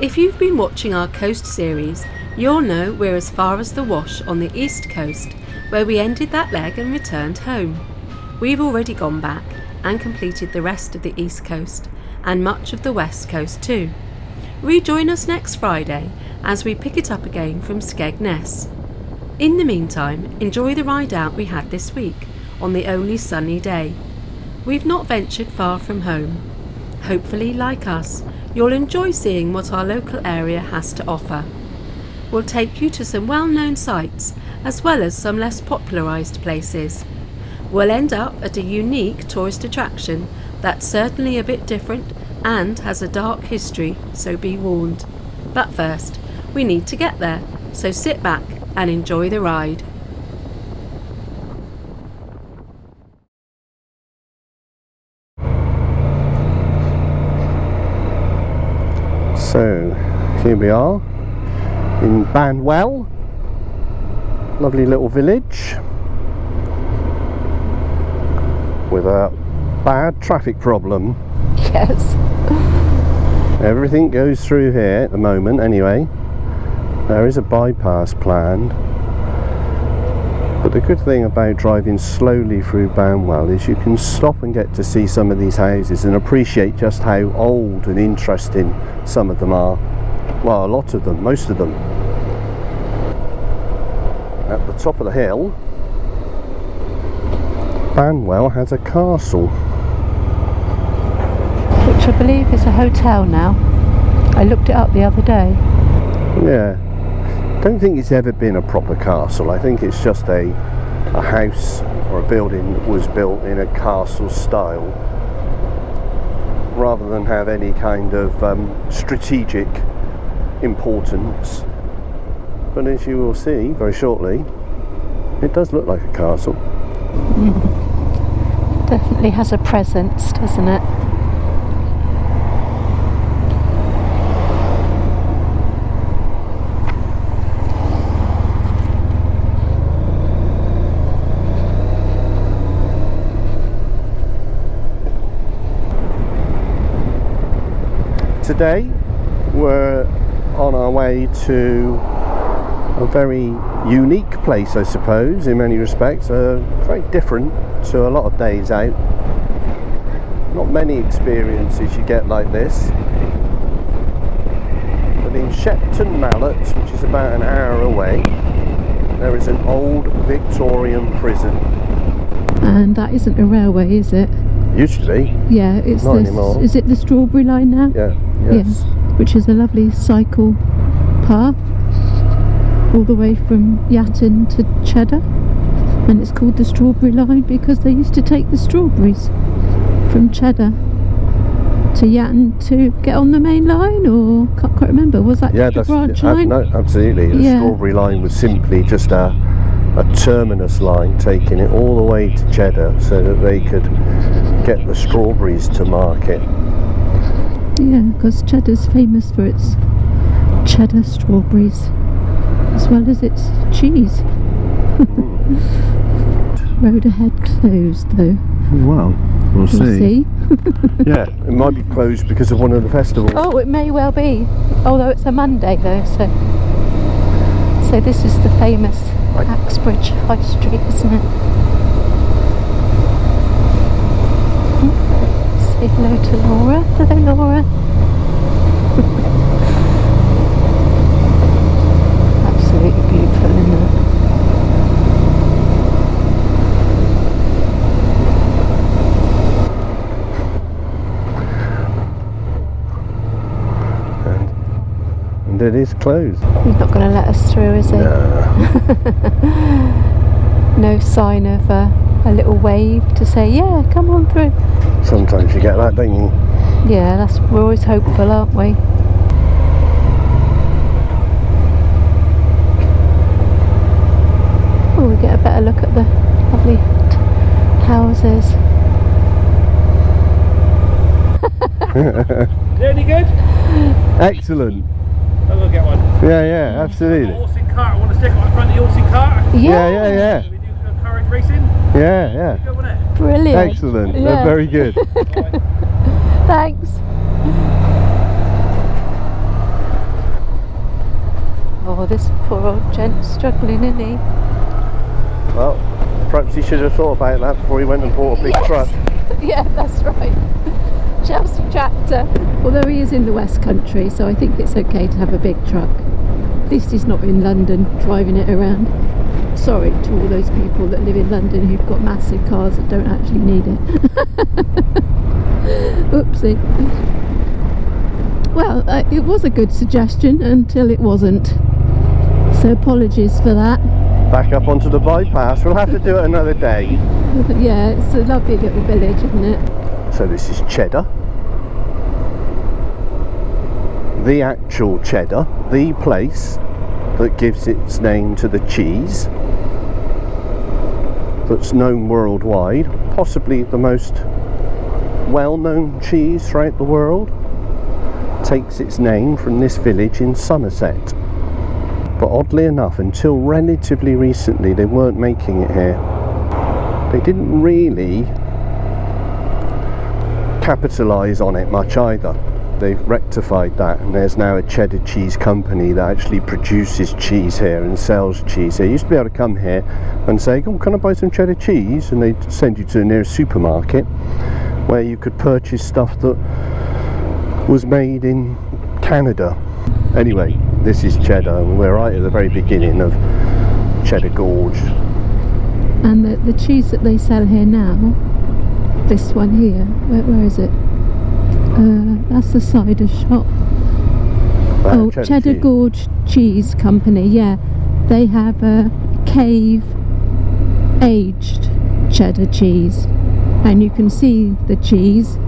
If you've been watching our coast series, you'll know we're as far as the Wash on the east coast, where we ended that leg and returned home. We've already gone back and completed the rest of the east coast, and much of the west coast too. Rejoin us next Friday as we pick it up again from Skegness. In the meantime, enjoy the ride out we had this week on the only sunny day. We've not ventured far from home. Hopefully, like us, you'll enjoy seeing what our local area has to offer. We'll take you to some well-known sites as well as some less popularised places. We'll end up at a unique tourist attraction that's certainly a bit different and has a dark history, so be warned. But first, we need to get there, so sit back and enjoy the ride. So, here we are in Banwell, lovely little village with a bad traffic problem. Yes. Everything goes through here at the moment anyway. There is a bypass planned, but the good thing about driving slowly through Banwell is you can stop and get to see some of these houses and appreciate just how old and interesting some of them are. Well, a lot of them, most of them. At the top of the hill, Banwell has a castle, Which I believe is a hotel now. I looked it up the other day. yeah. Don't think it's ever been a proper castle. I think it's just a house or a building that was built in a castle style rather than have any kind of strategic importance. But as you will see very shortly, it does look like a castle. Definitely has a presence, doesn't it? Today we're on our way to a very unique place, I suppose, in many respects. Very different to a lot of days out. Not many experiences you get like this. But in Shepton Mallet, which is about an hour away, there is an old Victorian prison. And that isn't a railway, is it? Used to be. Yeah, it's Not anymore. Is it the Strawberry Line now? Yeah. Yes. Yeah, which is a lovely cycle path all the way from Yatton to Cheddar, and it's called the Strawberry Line because they used to take the strawberries from Cheddar to Yatton to get on the main line, or can't quite remember. Was that Yeah, the that's branch line? No, absolutely. The Yeah. Strawberry Line was simply just a terminus line taking it all the way to Cheddar so that they could get the strawberries to market. Yeah, because Cheddar's famous for its cheddar strawberries as well as its cheese. Road ahead closed though. Well, we'll see. Yeah, it might be closed because of one of the festivals. Oh, it may well be, although it's a Monday though, so this is the famous Axbridge High Street, isn't it? Say hello to Laura. Hello, Laura. Absolutely beautiful, isn't it? And it is closed. He's not going to let us through, is he? No. No sign of a little wave to say, yeah, come on through. Sometimes you get that, don't you? Yeah, we're always hopeful, aren't we? Oh, we get a better look at the lovely houses. Any good? Excellent. I'll go get one. Yeah, absolutely. Horse and cart. I want to stick on the front of the horse and cart. Yeah. We do courage racing. Yeah. Go on it. Brilliant. Excellent. Yeah. They're very good. Thanks. Oh, this poor old gent's struggling, isn't he? Well, perhaps he should have thought about that before he went and bought a big truck. Yeah, that's right. Chelsea tractor. Although he is in the West Country, so I think it's okay to have a big truck. At least he's not in London driving it around. Sorry to all those people that live in London who've got massive cars that don't actually need it. Oopsie. Well, it was a good suggestion until it wasn't. So apologies for that. Back up onto the bypass. We'll have to do it another day. Yeah, it's a lovely little village, isn't it? So this is Cheddar. The actual Cheddar, the place that gives its name to the cheese that's known worldwide, possibly the most well-known cheese throughout the world, takes its name from this village in Somerset. But oddly enough, until relatively recently, they weren't making it here. They didn't really capitalise on it much either. They've rectified that, and there's now a cheddar cheese company that actually produces cheese here and sells cheese here. You used to be able to come here and say, oh, can I buy some cheddar cheese? And they'd send you to the nearest supermarket where you could purchase stuff that was made in Canada. Anyway, this is Cheddar, and we're right at the very beginning of Cheddar Gorge. And the cheese that they sell here now, this one here, where is it? That's the cider shop. Oh, Cheddar Gorge Cheese Company, yeah. They have a cave aged cheddar cheese, and you can see the cheese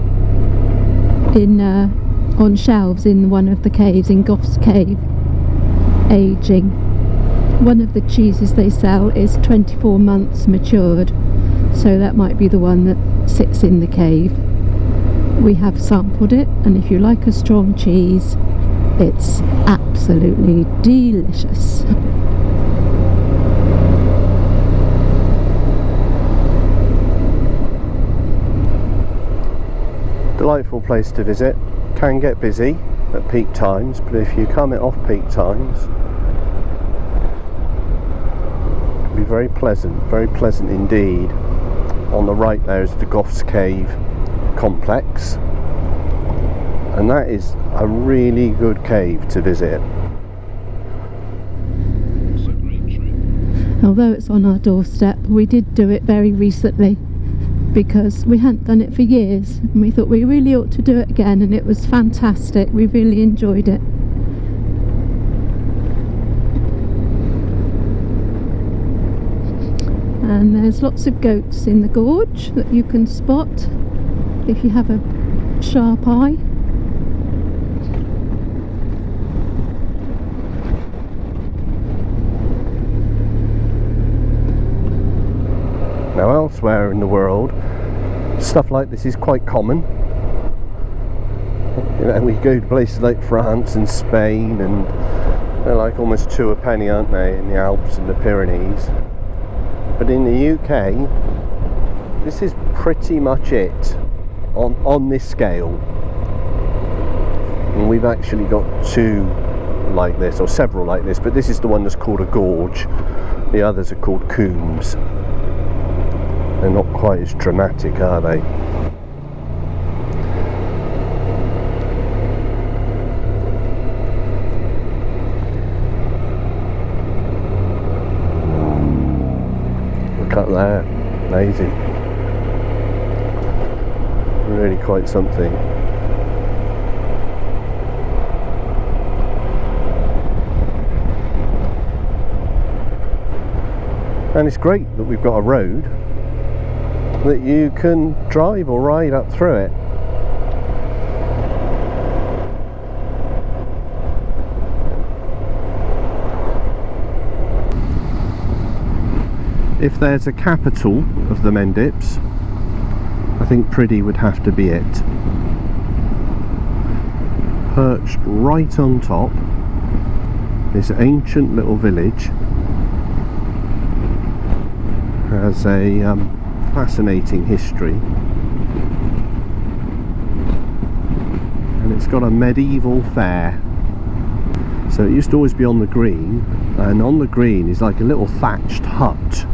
in on shelves in one of the caves in Goff's Cave, aging. One of the cheeses they sell is 24 months matured, so that might be the one that sits in the cave. We have sampled it, and if you like a strong cheese, it's absolutely delicious. Delightful place to visit. Can get busy at peak times, but if you come at off-peak times, it can be very pleasant indeed. On the right there is the Goff's Cave complex, and that is a really good cave to visit. Although it's on our doorstep, we did do it very recently because we hadn't done it for years, and we thought we really ought to do it again, and it was fantastic. We really enjoyed it. And there's lots of goats in the gorge that you can spot if you have a sharp eye. Now elsewhere in the world, stuff like this is quite common. You know, we go to places like France and Spain, and they're like almost two a penny, aren't they, in the Alps and the Pyrenees. But in the UK, this is pretty much it on this scale. And we've actually got two like this, or several like this, but this is the one that's called a gorge. The others are called combes. They're not quite as dramatic, are they? Look up there, amazing. Really quite something. And it's great that we've got a road that you can drive or ride up through it. If there's a capital of the Mendips, I think Priddy would have to be it. Perched right on top, this ancient little village has a fascinating history, and it's got a medieval fair. So it used to always be on the green, and on the green is like a little thatched hut.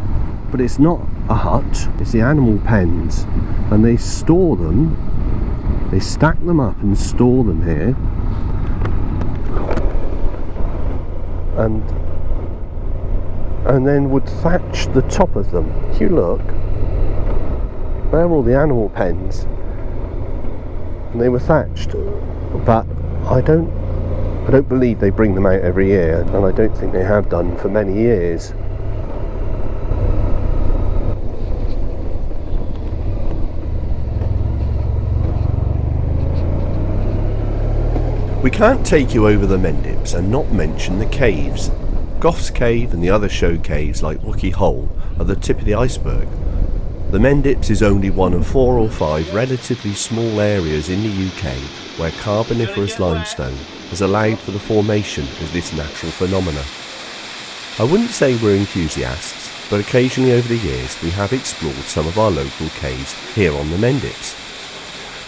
But it's not a hut, it's the animal pens. And they store them, they stack them up and store them here. And then would thatch the top of them. If you look, there are all the animal pens. And they were thatched. But I don't believe they bring them out every year, and I don't think they have done for many years. We can't take you over the Mendips and not mention the caves. Goff's Cave and the other show caves like Wookey Hole are the tip of the iceberg. The Mendips is only one of 4 or 5 relatively small areas in the UK where Carboniferous limestone has allowed for the formation of this natural phenomena. I wouldn't say we're enthusiasts, but occasionally over the years we have explored some of our local caves here on the Mendips.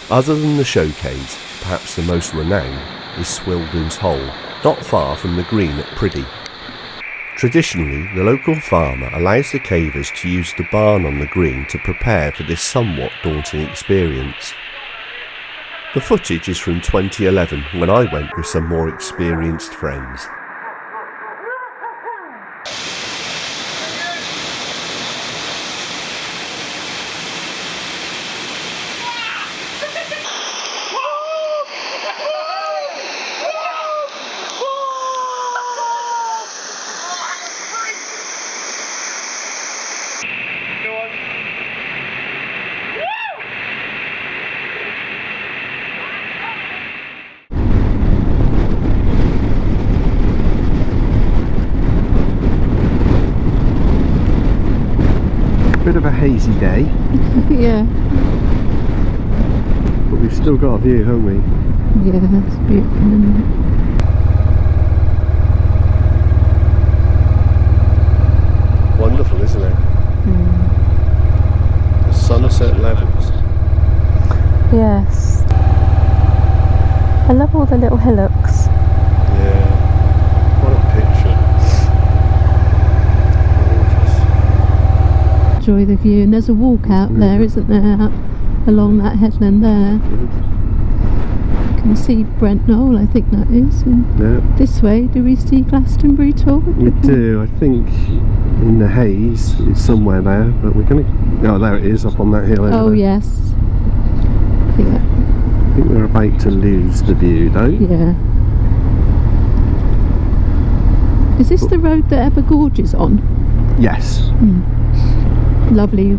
Other than the show caves, perhaps the most renowned is Swildon's Hole, not far from the green at Priddy. Traditionally, the local farmer allows the cavers to use the barn on the green to prepare for this somewhat daunting experience. The footage is from 2011 when I went with some more experienced friends. Bit of a hazy day. Yeah. But we've still got a view, haven't we? Yeah, that's beautiful, isn't it? Wonderful, isn't it? The Somerset levels. Yes. I love all the little hillocks. Yeah. What a picture. Gorgeous. Enjoy the view, and there's a walk out there, isn't there, out along that headland there. You can see Brent Knoll, I think that is, and this way do we see Glastonbury Tor? We do. I think in the haze it's somewhere there, but we're going to... Oh, there it is, up on that hill over Oh there. yes. Yeah. I think we're about to lose the view though. Yeah. Is this the road that Ebbor Gorge is on? Yes. Lovely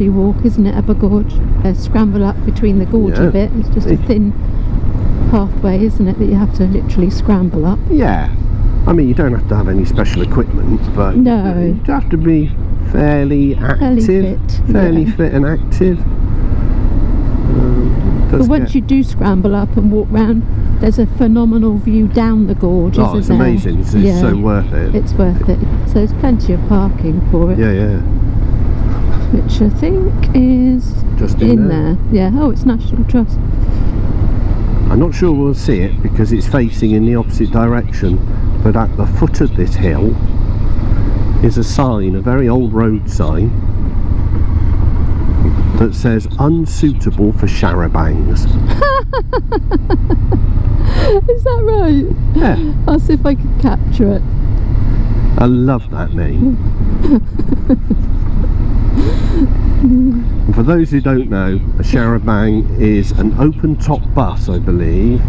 walk, isn't it, Ebbor Gorge? Scramble up between the gorge a bit. It's just a thin pathway, isn't it, that you have to literally scramble up. Yeah. I mean, you don't have to have any special equipment, but No. you have to be fairly active, fairly fit and active. But once you do scramble up and walk round, there's a phenomenal view down the gorge, isn't there? It's amazing. It's so worth it. It's worth it. So there's plenty of parking for it. Yeah. Which I think is Just in there. Yeah. Oh, it's National Trust. I'm not sure we'll see it because it's facing in the opposite direction, but at the foot of this hill is a sign, a very old road sign, that says unsuitable for charabancs. Is that right? Yeah. I'll see if I can capture it. I love that name. And for those who don't know, a charabanc is an open top bus, I believe.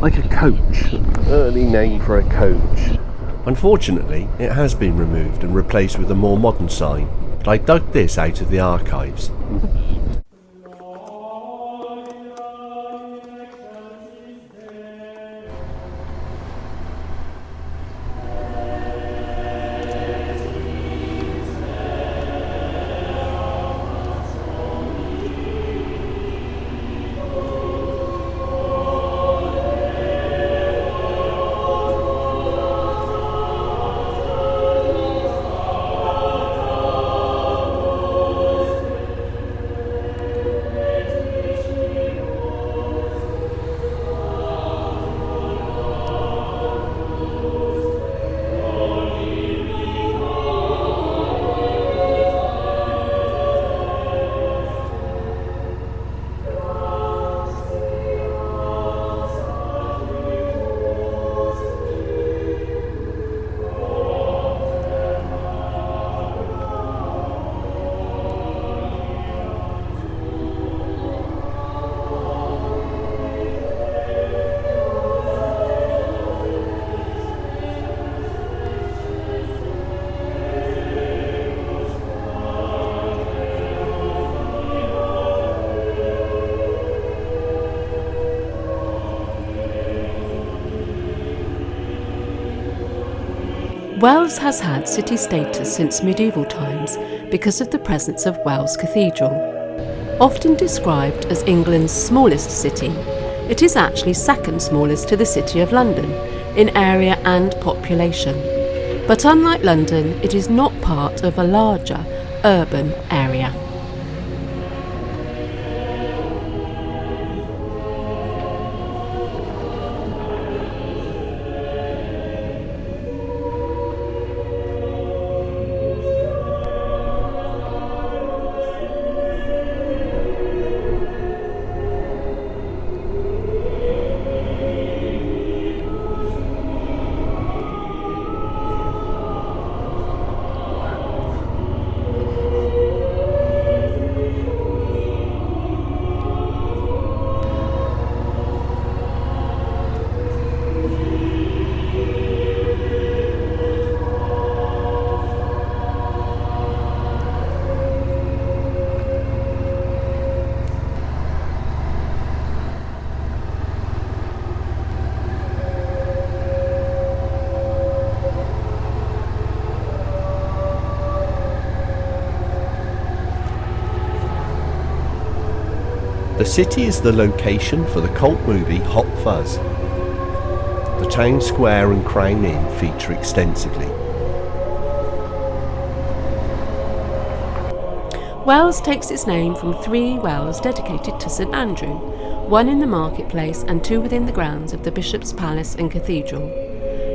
Like a coach. Early name for a coach. Unfortunately, it has been removed and replaced with a more modern sign, but I dug this out of the archives. Wells has had city status since medieval times because of the presence of Wells Cathedral. Often described as England's smallest city, it is actually second smallest to the City of London in area and population. But unlike London, it is not part of a larger urban area. The city is the location for the cult movie Hot Fuzz. The town square and Crown Inn feature extensively. Wells takes its name from 3 wells dedicated to St Andrew, 1 in the marketplace and 2 within the grounds of the Bishop's Palace and Cathedral.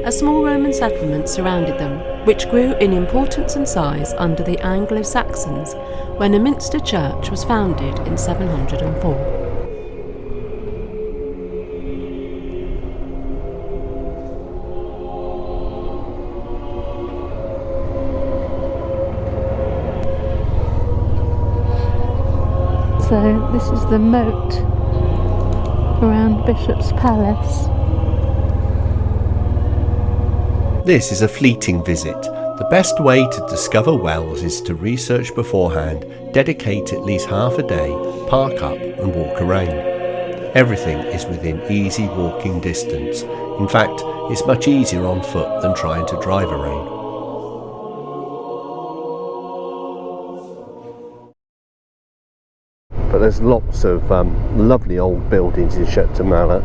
A small Roman settlement surrounded them, which grew in importance and size under the Anglo-Saxons when a Minster church was founded in 704. So this is the moat around Bishop's Palace. This is a fleeting visit. The best way to discover Wells is to research beforehand, dedicate at least half a day, park up and walk around. Everything is within easy walking distance. In fact, it's much easier on foot than trying to drive around. But there's lots of lovely old buildings in Shepton Mallet.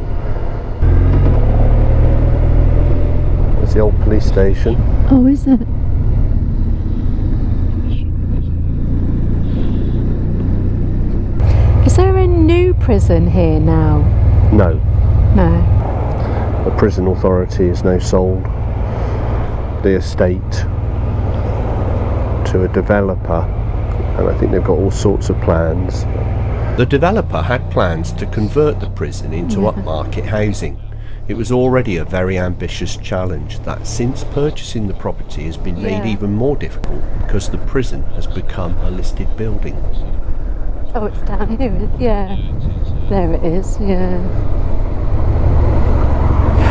There's the old police station. Oh, is it? Is there a new prison here now? No. No. The prison authority has now sold the estate to a developer, and I think they've got all sorts of plans. The developer had plans to convert the prison into upmarket housing. It was already a very ambitious challenge that since purchasing the property has been made even more difficult because the prison has become a listed building. Oh, it's down here, yeah. There it is, yeah.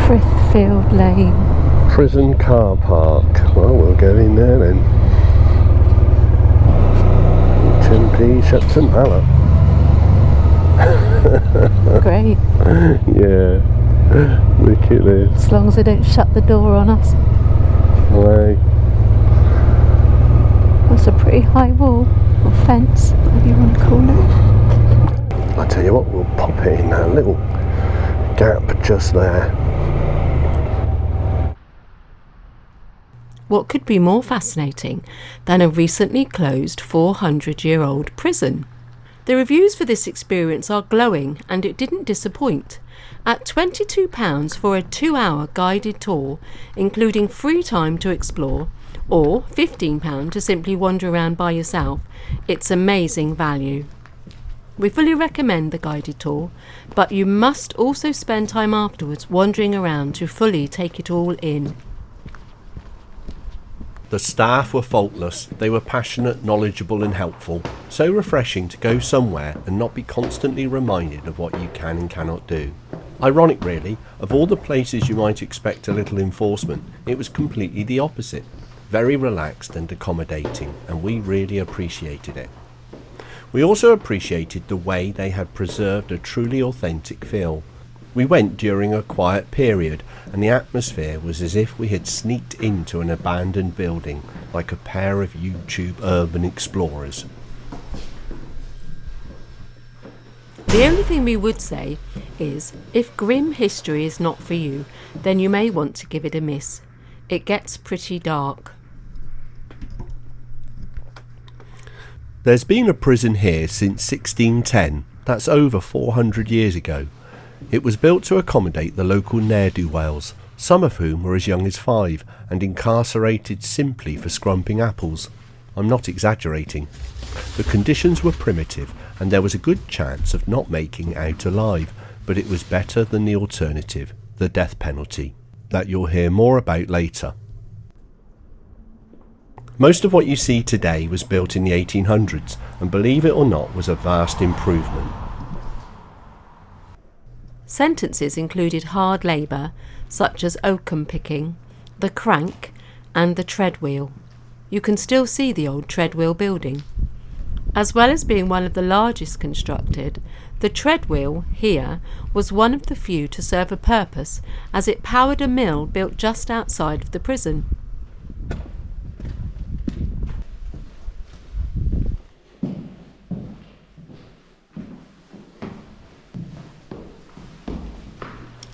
Frithfield Lane. Prison car park. Well, we'll go in there then. HMP Shepton Mallet. Great. Yeah. Look at this. As long as they don't shut the door on us. Right. That's a pretty high wall, or fence, whatever you want to call it. I tell you what, we'll pop it in that little gap just there. What could be more fascinating than a recently closed 400-year-old prison? The reviews for this experience are glowing, and it didn't disappoint. At £22 for a 2-hour guided tour, including free time to explore, or £15 to simply wander around by yourself, it's amazing value. We fully recommend the guided tour, but you must also spend time afterwards wandering around to fully take it all in. The staff were faultless, they were passionate, knowledgeable and helpful. So refreshing to go somewhere and not be constantly reminded of what you can and cannot do. Ironic really, of all the places you might expect a little enforcement, it was completely the opposite. Very relaxed and accommodating, and we really appreciated it. We also appreciated the way they had preserved a truly authentic feel. We went during a quiet period, and the atmosphere was as if we had sneaked into an abandoned building, like a pair of YouTube urban explorers. The only thing we would say is, if grim history is not for you, then you may want to give it a miss. It gets pretty dark. There's been a prison here since 1610, that's over 400 years ago. It was built to accommodate the local ne'er-do-wells, some of whom were as young as 5 and incarcerated simply for scrumping apples. I'm not exaggerating. The conditions were primitive and there was a good chance of not making out alive, but it was better than the alternative, the death penalty, that you'll hear more about later. Most of what you see today was built in the 1800s and, believe it or not, was a vast improvement. Sentences included hard labour, such as oakum picking, the crank and the treadwheel. You can still see the old treadwheel building. As well as being one of the largest constructed, the treadwheel here was one of the few to serve a purpose, as it powered a mill built just outside of the prison.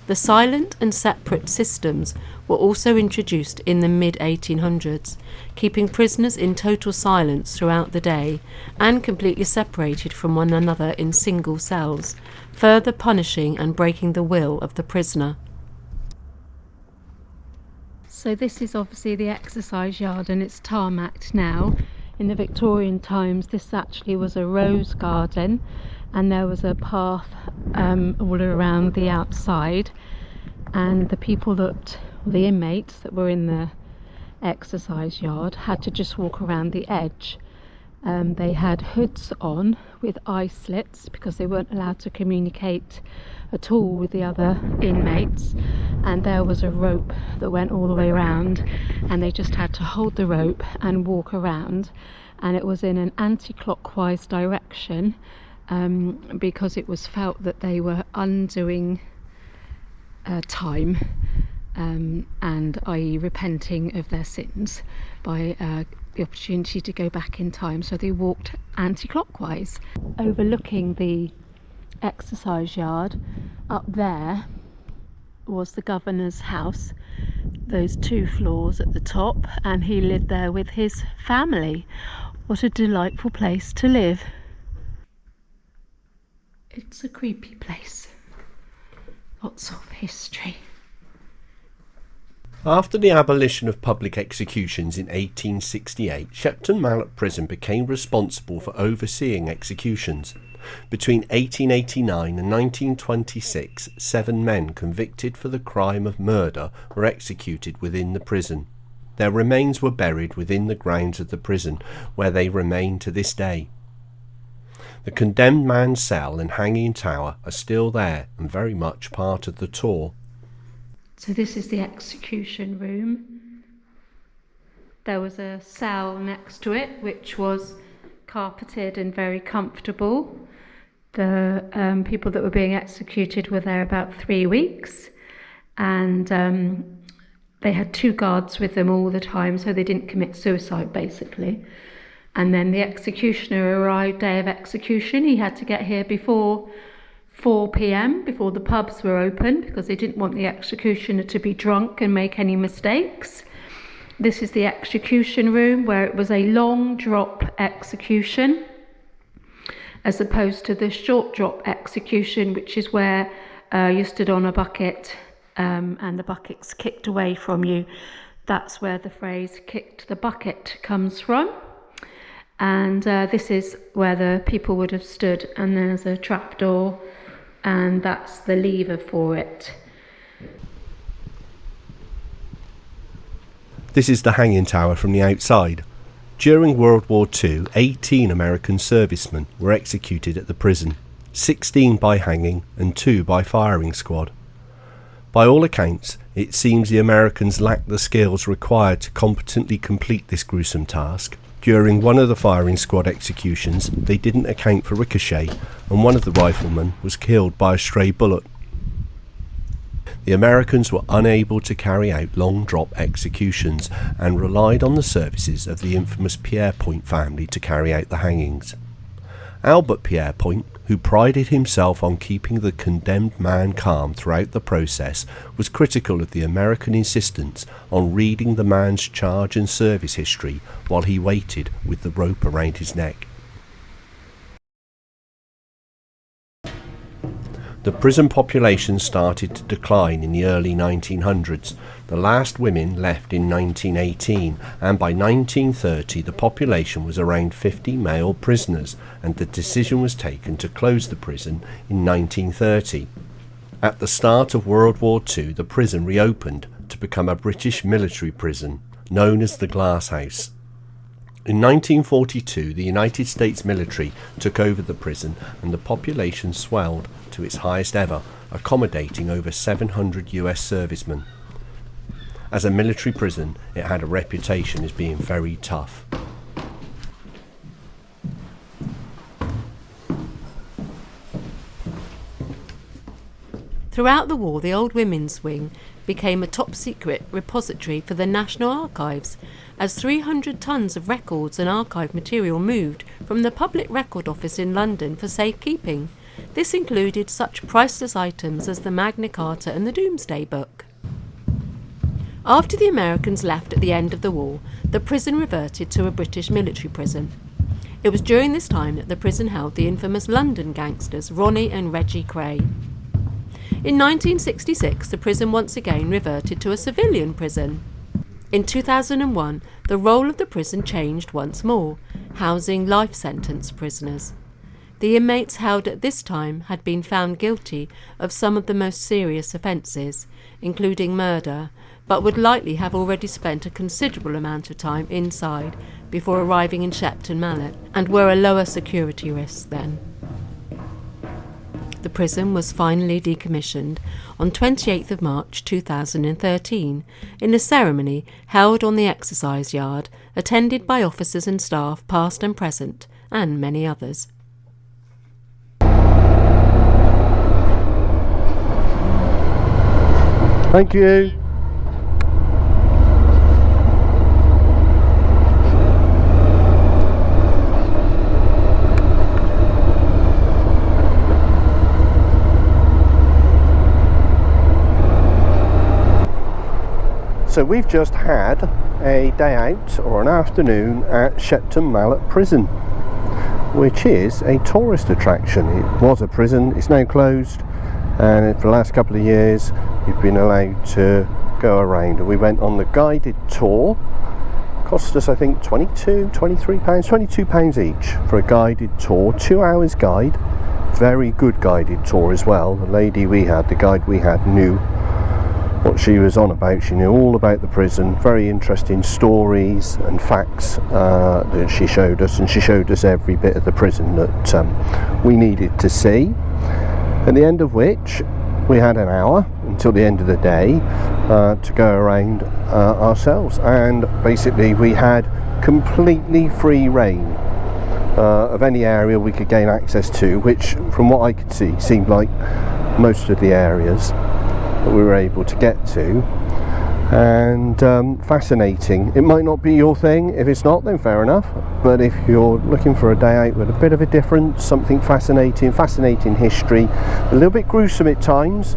The silent and separate systems were also introduced in the mid-1800s, keeping prisoners in total silence throughout the day and completely separated from one another in single cells, further punishing and breaking the will of the prisoner. So this is obviously the exercise yard and it's tarmacked now. In the Victorian times this actually was a rose garden and there was a path all around the outside, and the people that, the inmates that were in the exercise yard had to just walk around the edge. They had hoods on with eye slits because they weren't allowed to communicate at all with the other inmates, and there was a rope that went all the way around and they just had to hold the rope and walk around, and it was in an anti-clockwise direction because it was felt that they were undoing time and i.e. repenting of their sins by the opportunity to go back in time, so they walked anti-clockwise. Overlooking the exercise yard up there was the governor's house, those 2 floors at the top, and he lived there with his family. What a delightful place to live. It's a creepy place, lots of history. After the abolition of public executions in 1868, Shepton Mallet Prison became responsible for overseeing executions. Between 1889 and 1926, 7 men convicted for the crime of murder were executed within the prison. Their remains were buried within the grounds of the prison, where they remain to this day. The condemned man's cell and hanging tower are still there and very much part of the tour. So this is the execution room. There was a cell next to it which was carpeted and very comfortable. The people that were being executed were there about 3 weeks, and they had 2 guards with them all the time, so they didn't commit suicide basically. And then the executioner arrived day of execution. He had to get here before 4 p.m, before the pubs were open, because they didn't want the executioner to be drunk and make any mistakes. This is the execution room, where it was a long drop execution as opposed to the short drop execution, which is where you stood on a bucket and the bucket's kicked away from you. That's where the phrase "kicked the bucket" comes from. And this is where the people would have stood, and there's a trapdoor, and that's the lever for it. This is the hanging tower from the outside. During World War II, 18 American servicemen were executed at the prison, 16 by hanging and 2 by firing squad. By all accounts, it seems the Americans lacked the skills required to competently complete this gruesome task. During one of the firing squad executions, they didn't account for ricochet, and one of the riflemen was killed by a stray bullet. The Americans were unable to carry out long drop executions and relied on the services of the infamous Pierrepoint family to carry out the hangings. Albert Pierrepoint, who prided himself on keeping the condemned man calm throughout the process, was critical of the American insistence on reading the man's charge and service history while he waited with the rope around his neck. The prison population started to decline in the early 1900s. The last women left in 1918, and by 1930 the population was around 50 male prisoners, and the decision was taken to close the prison in 1930. At the start of World War II, the prison reopened to become a British military prison, known as the Glass House. In 1942, the United States military took over the prison and the population swelled to its highest ever, accommodating over 700 US servicemen. As a military prison, it had a reputation as being very tough. Throughout the war, the Old Women's Wing became a top-secret repository for the National Archives, as 300 tons of records and archive material moved from the Public Record Office in London for safekeeping. This included such priceless items as the Magna Carta and the Doomsday Book. After the Americans left at the end of the war, the prison reverted to a British military prison. It was during this time that the prison held the infamous London gangsters Ronnie and Reggie Kray. In 1966, the prison once again reverted to a civilian prison. In 2001, the role of the prison changed once more, housing life sentence prisoners. The inmates held at this time had been found guilty of some of the most serious offences, including murder, but would likely have already spent a considerable amount of time inside before arriving in Shepton Mallet, and were a lower security risk then. The prison was finally decommissioned on 28th of March 2013 in a ceremony held on the exercise yard, attended by officers and staff past and present, and many others. Thank you. So we've just had a day out or an afternoon at Shepton Mallet Prison, which is a tourist attraction. It was a prison, it's now closed, and for the last couple of years you've been allowed to go around. We went on the guided tour. Cost us I think £22 each for a guided tour, 2 hours guide. Very good guided tour as well. The lady we had, the guide we had, knew what she was on about. She knew all about the prison, very interesting stories and facts that she showed us, and she showed us every bit of the prison that we needed to see. At the end of which we had an hour until the end of the day to go around ourselves, and basically we had completely free reign of any area we could gain access to, which from what I could see seemed like most of the areas that we were able to get to. And fascinating. It might not be your thing. If it's not, then fair enough, but if you're looking for a day out with a bit of a difference, something fascinating history, a little bit gruesome at times,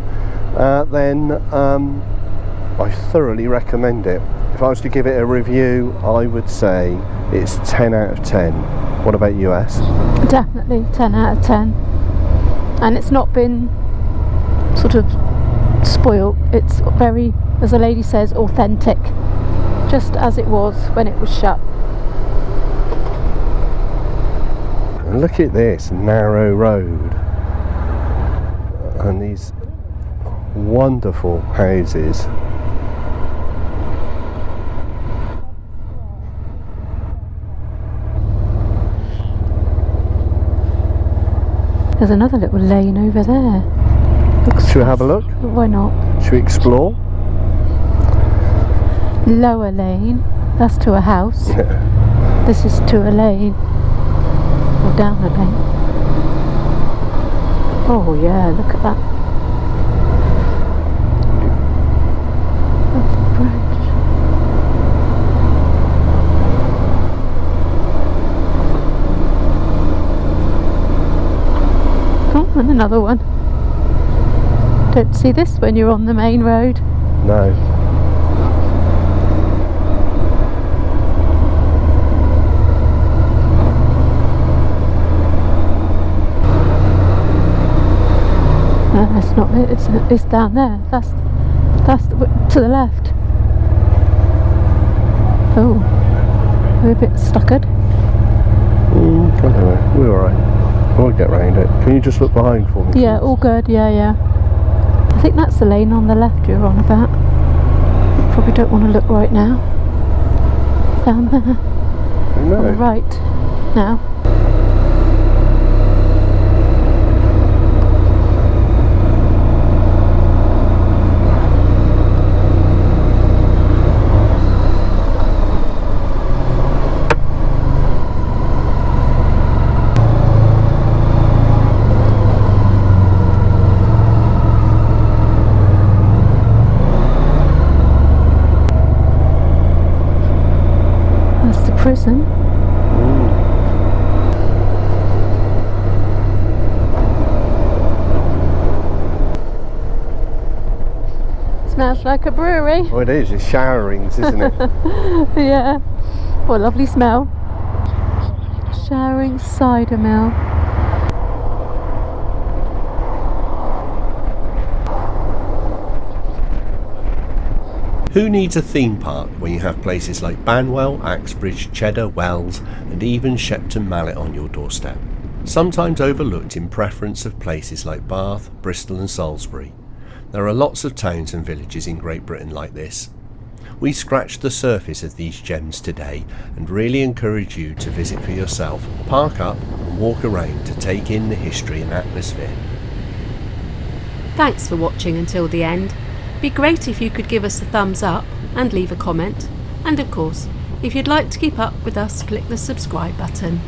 then I thoroughly recommend it. If I was to give it a review, I would say it's 10 out of 10. What about you, S? Definitely 10 out of 10. And it's not been sort of spoilt. It's very, as the lady says, authentic, just as it was when it was shut. And look at this narrow road and these wonderful houses. There's another little lane over there. Should we have a look? Why not? Should we explore? Lower lane, that's to a house. This is to a lane. Or down a lane. Oh yeah, look at that. and another one. Don't see this when you're on the main road. No. No, that's not it. It's down there. That's to the left. Oh, we're a bit stuckered. I don't know. We're alright. We'll get round it. Can you just look behind for me? Yeah, please? all good. Yeah. I think that's the lane on the left you're on about. Probably don't want to look right now. Down there. No. On the right now. Prison. Smells like a brewery. Oh, it is. It's showerings, isn't it? Yeah. What a lovely smell. Showering cider mill. Who needs a theme park when you have places like Banwell, Axbridge, Cheddar, Wells and even Shepton Mallet on your doorstep? Sometimes overlooked in preference of places like Bath, Bristol and Salisbury. There are lots of towns and villages in Great Britain like this. We scratched the surface of these gems today and really encourage you to visit for yourself, park up and walk around to take in the history and atmosphere. Thanks for watching until the end. Be great if you could give us a thumbs up and leave a comment. And of course, if you'd like to keep up with us, click the subscribe button.